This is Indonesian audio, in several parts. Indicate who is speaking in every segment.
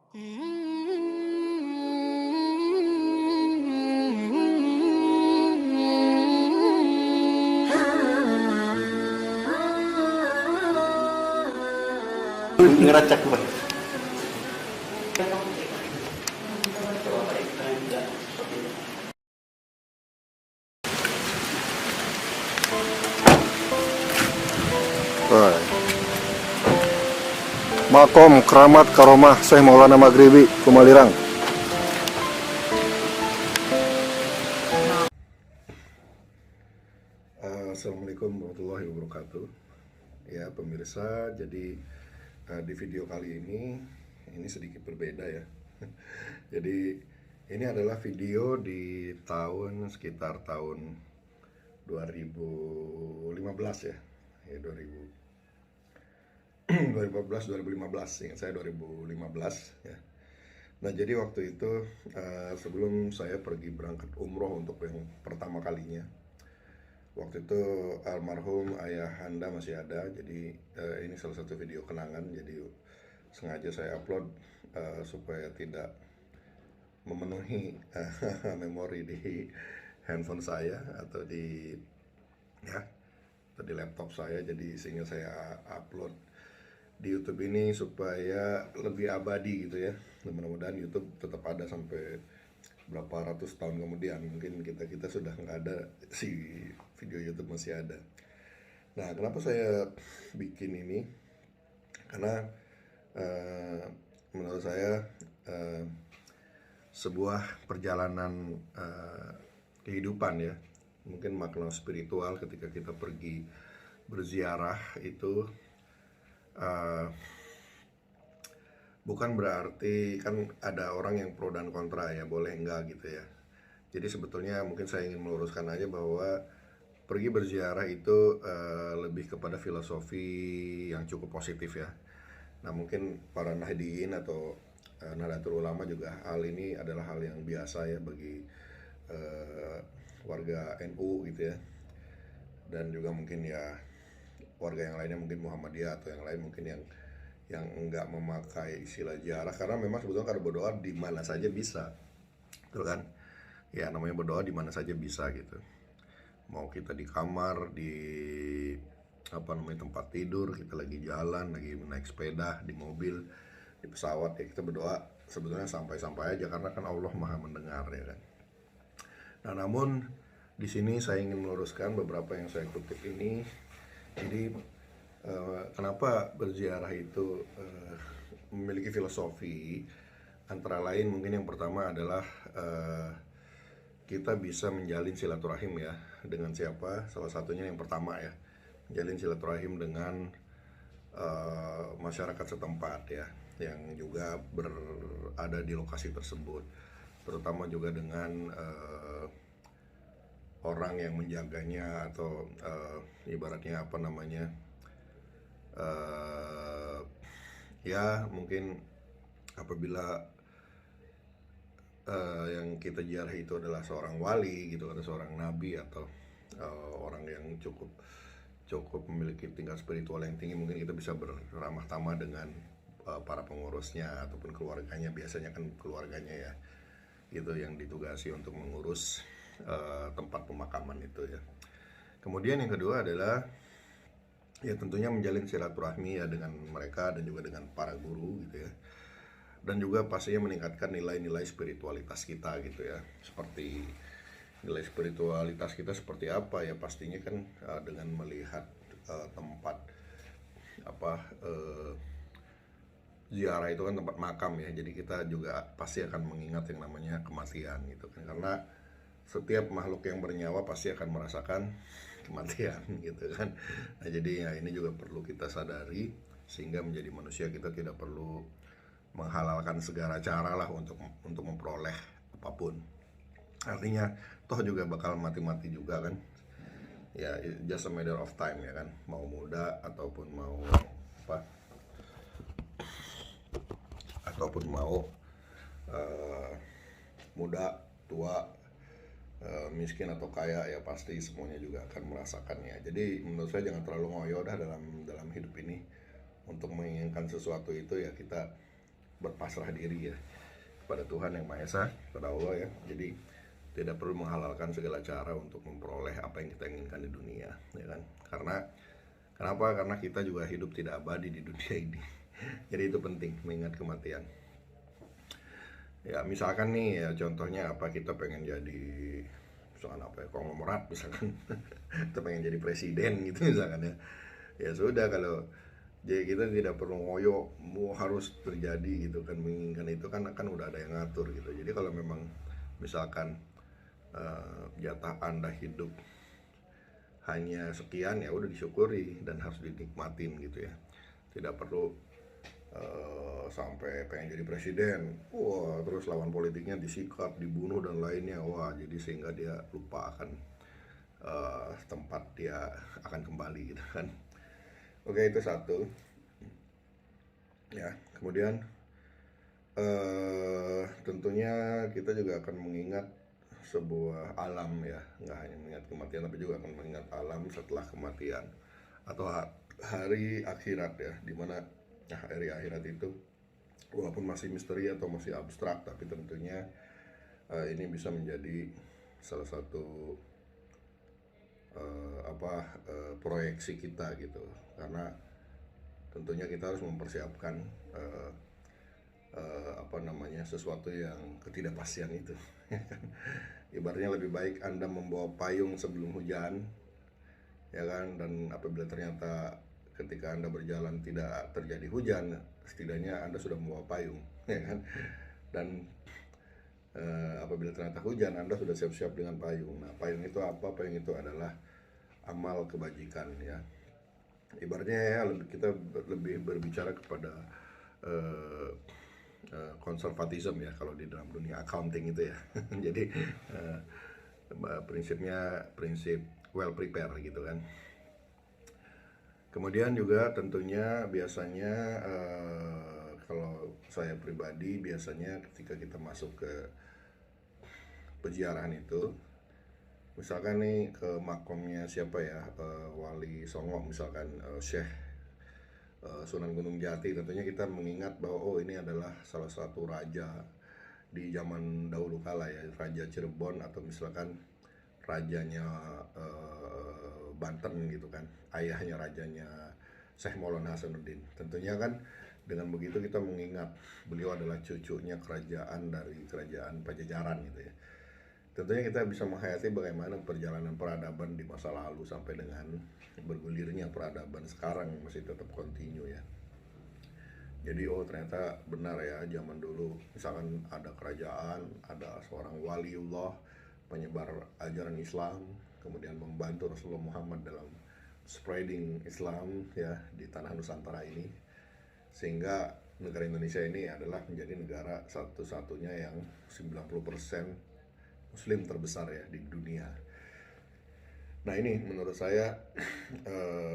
Speaker 1: Ngeracak Pak.
Speaker 2: Makom Keramat Karomah Syekh Maulana Maghribi Kumalirang. Assalamualaikum warahmatullahi wabarakatuh. Ya pemirsa, jadi di video kali ini sedikit berbeda ya. Jadi ini adalah video di sekitar tahun 2015 ya. 2015, ingat saya 2015 ya. Nah jadi waktu itu sebelum saya berangkat umroh untuk yang pertama kalinya, waktu itu almarhum ayahanda masih ada, jadi ini salah satu video kenangan, jadi sengaja saya upload supaya tidak memenuhi memori di handphone saya atau di laptop saya, jadi sehingga saya upload di YouTube ini supaya lebih abadi gitu ya. Mudah-mudahan YouTube tetap ada sampai berapa ratus tahun kemudian. Mungkin kita sudah nggak ada, si video YouTube masih ada. Nah, kenapa saya bikin ini? Karena menurut saya sebuah perjalanan kehidupan ya, mungkin makna spiritual ketika kita pergi berziarah itu bukan berarti kan ada orang yang pro dan kontra ya, boleh enggak gitu ya. Jadi sebetulnya mungkin saya ingin meluruskan aja bahwa pergi berziarah itu lebih kepada filosofi yang cukup positif ya. Nah mungkin para nahdiyin atau Nahdlatul Ulama juga hal ini adalah hal yang biasa ya bagi warga NU gitu ya. Dan juga mungkin ya warga yang lainnya, mungkin Muhammadiyah atau yang lain mungkin yang enggak memakai istilah ziarah, karena memang sebetulnya kalau berdoa di mana saja bisa, betul kan? Ya namanya berdoa di mana saja bisa gitu. Mau kita di kamar, di tempat tidur, kita lagi jalan, lagi naik sepeda, di mobil, di pesawat, ya kita berdoa sebetulnya sampai-sampai aja, karena kan Allah Maha mendengar ya kan. Nah namun di sini saya ingin meluruskan beberapa yang saya kutip ini. Jadi kenapa berziarah itu memiliki filosofi, antara lain mungkin yang pertama adalah kita bisa menjalin silaturahim ya. Dengan siapa? Salah satunya yang pertama ya, menjalin silaturahim dengan masyarakat setempat ya, yang juga berada di lokasi tersebut, terutama juga dengan orang yang menjaganya atau ibaratnya ya mungkin apabila yang kita ziarah itu adalah seorang wali gitu, atau seorang nabi, atau orang yang cukup memiliki tingkat spiritual yang tinggi, mungkin kita bisa beramah tamah dengan para pengurusnya ataupun keluarganya. Biasanya kan keluarganya ya gitu yang ditugasi untuk mengurus tempat pemakaman itu ya. Kemudian yang kedua adalah ya tentunya menjalin silaturahmi ya dengan mereka dan juga dengan para guru gitu ya. Dan juga pastinya meningkatkan nilai-nilai spiritualitas kita gitu ya. Seperti nilai spiritualitas kita seperti apa ya, pastinya kan dengan melihat tempat ziarah itu kan tempat makam ya. Jadi kita juga pasti akan mengingat yang namanya kematian gitu kan. Karena setiap makhluk yang bernyawa pasti akan merasakan kematian gitu kan. Nah jadi ya ini juga perlu kita sadari, sehingga menjadi manusia kita tidak perlu menghalalkan segala cara lah untuk memperoleh apapun. Artinya toh juga bakal mati-mati juga kan. Ya just a matter of time ya kan. Mau muda ataupun mau muda, tua, miskin atau kaya, ya pasti semuanya juga akan merasakannya. Jadi menurut saya jangan terlalu ngoyo dah dalam hidup ini. Untuk menginginkan sesuatu itu ya kita berpasrah diri ya kepada Tuhan yang Maha Esa, kepada Allah ya. Jadi tidak perlu menghalalkan segala cara untuk memperoleh apa yang kita inginkan di dunia, ya kan? Kenapa? Karena kita juga hidup tidak abadi di dunia ini. Jadi itu penting mengingat kematian. Ya misalkan nih ya contohnya apa, kita pengen jadi misalkan apa ya, konglomerat misalkan, kita pengen jadi presiden gitu misalkan ya. Ya sudah, kalau jadi kita tidak perlu ngoyo mau harus terjadi gitu kan, menginginkan itu kan udah ada yang ngatur gitu. Jadi kalau memang misalkan jatah Anda hidup hanya sekian, ya udah disyukuri dan harus dinikmatin gitu ya. Tidak perlu sampai pengen jadi presiden, wah terus lawan politiknya disikat, dibunuh dan lainnya, wah jadi sehingga dia lupa akan tempat dia akan kembali gitu kan. Oke, itu satu ya. Kemudian tentunya kita juga akan mengingat sebuah alam ya, nggak hanya mengingat kematian tapi juga akan mengingat alam setelah kematian atau hari akhirat ya, dimana hari akhirat itu walaupun masih misteri atau masih abstrak, tapi tentunya ini bisa menjadi salah satu proyeksi kita gitu, karena tentunya kita harus mempersiapkan sesuatu yang ketidakpastian itu. Ibaratnya lebih baik Anda membawa payung sebelum hujan, ya kan, dan apabila ternyata ketika Anda berjalan tidak terjadi hujan, setidaknya Anda sudah membawa payung, ya kan. Dan apabila ternyata hujan, Anda sudah siap-siap dengan payung. Nah, payung itu apa? Payung itu adalah amal kebajikan ya. Ibaratnya ya, kita lebih berbicara kepada konservatisme ya kalau di dalam dunia accounting itu ya. Jadi prinsipnya prinsip well prepare gitu kan. Kemudian juga tentunya biasanya kalau saya pribadi biasanya ketika kita masuk ke peziarahan itu, misalkan nih ke makomnya siapa ya, Wali Songo misalkan, Syekh Sunan Gunung Jati, tentunya kita mengingat bahwa oh ini adalah salah satu raja di zaman dahulu kala ya, Raja Cirebon atau misalkan rajanya Banten gitu kan, ayahnya rajanya Syekh Maulana Hasanuddin. Tentunya kan dengan begitu kita mengingat beliau adalah cucunya kerajaan dari kerajaan Pajajaran gitu ya. Tentunya kita bisa menghayati bagaimana perjalanan peradaban di masa lalu sampai dengan bergulirnya peradaban sekarang masih tetap kontinu ya. Jadi oh ternyata benar ya, zaman dulu misalkan ada kerajaan, ada seorang waliullah penyebar ajaran Islam, kemudian membantu Rasulullah Muhammad dalam spreading Islam ya di tanah Nusantara ini, sehingga negara Indonesia ini adalah menjadi negara satu-satunya yang 90% Muslim terbesar ya di dunia. Nah ini menurut saya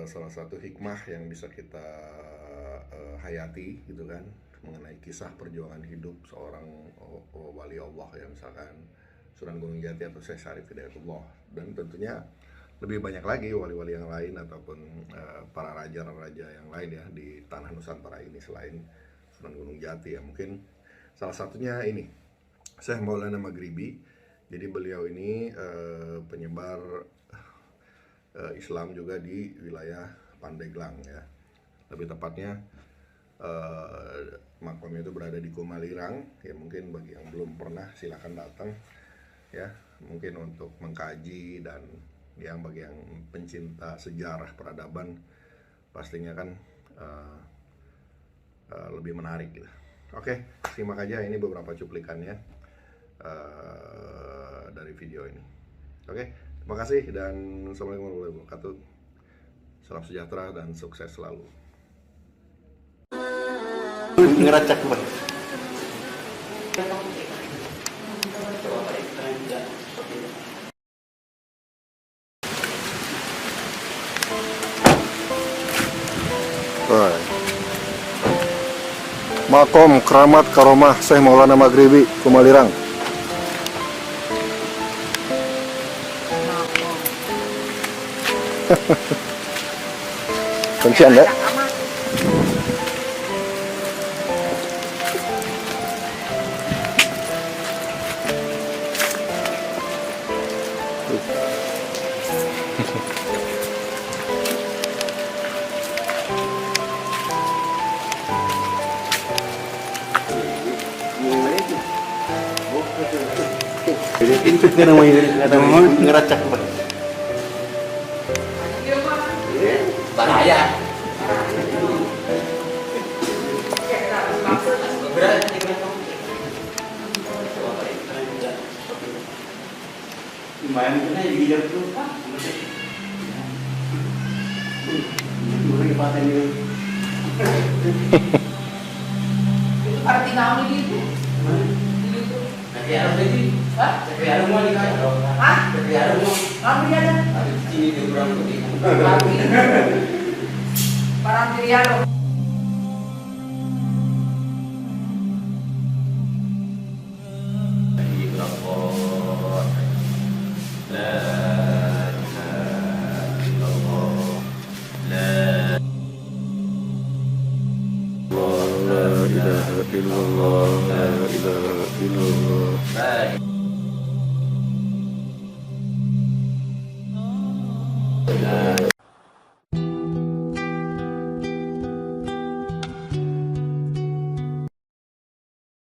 Speaker 2: salah satu hikmah yang bisa kita hayati gitu kan, mengenai kisah perjuangan hidup seorang wali Allah ya, misalkan Sunan Gunung Jati atau Syekh Syarif Hidayatullah. Dan tentunya lebih banyak lagi wali-wali yang lain ataupun para raja-raja yang lain ya di tanah Nusantara ini selain Sunan Gunung Jati ya. Mungkin salah satunya ini Syekh Maulana Maghribi. Jadi beliau ini penyebar Islam juga di wilayah Pandeglang ya. Lebih tepatnya makamnya itu berada di Gumalirang ya. Mungkin bagi yang belum pernah silakan datang ya, mungkin untuk mengkaji, dan yang bagi yang pencinta sejarah peradaban pastinya kan lebih menarik gitu. Oke, simak aja ini beberapa cuplikannya dari video ini. Oke, terima kasih dan assalamualaikum warahmatullahi wabarakatuh. Salam sejahtera dan sukses selalu.
Speaker 1: Ngeracak banget.
Speaker 2: Makom Keramat Karomah Syekh Maulana Maghribi, Gumalirang. Kuncian enggak?
Speaker 1: Intip ka naman yun. Ngeracak ba?
Speaker 3: Bahaya.
Speaker 1: Lumayan ko na, i-dealer ko pa. Mura yung patay nyo.
Speaker 4: Para tinawag dito. Dito.
Speaker 3: Nagkayaro lagi.
Speaker 4: Ha?
Speaker 3: Nagkayaro mo ni kayo.
Speaker 4: Ha?
Speaker 3: Nagkayaro mo.
Speaker 4: Kami yan na.
Speaker 3: Sini di kurang putih.
Speaker 4: Parang Piriano.
Speaker 3: La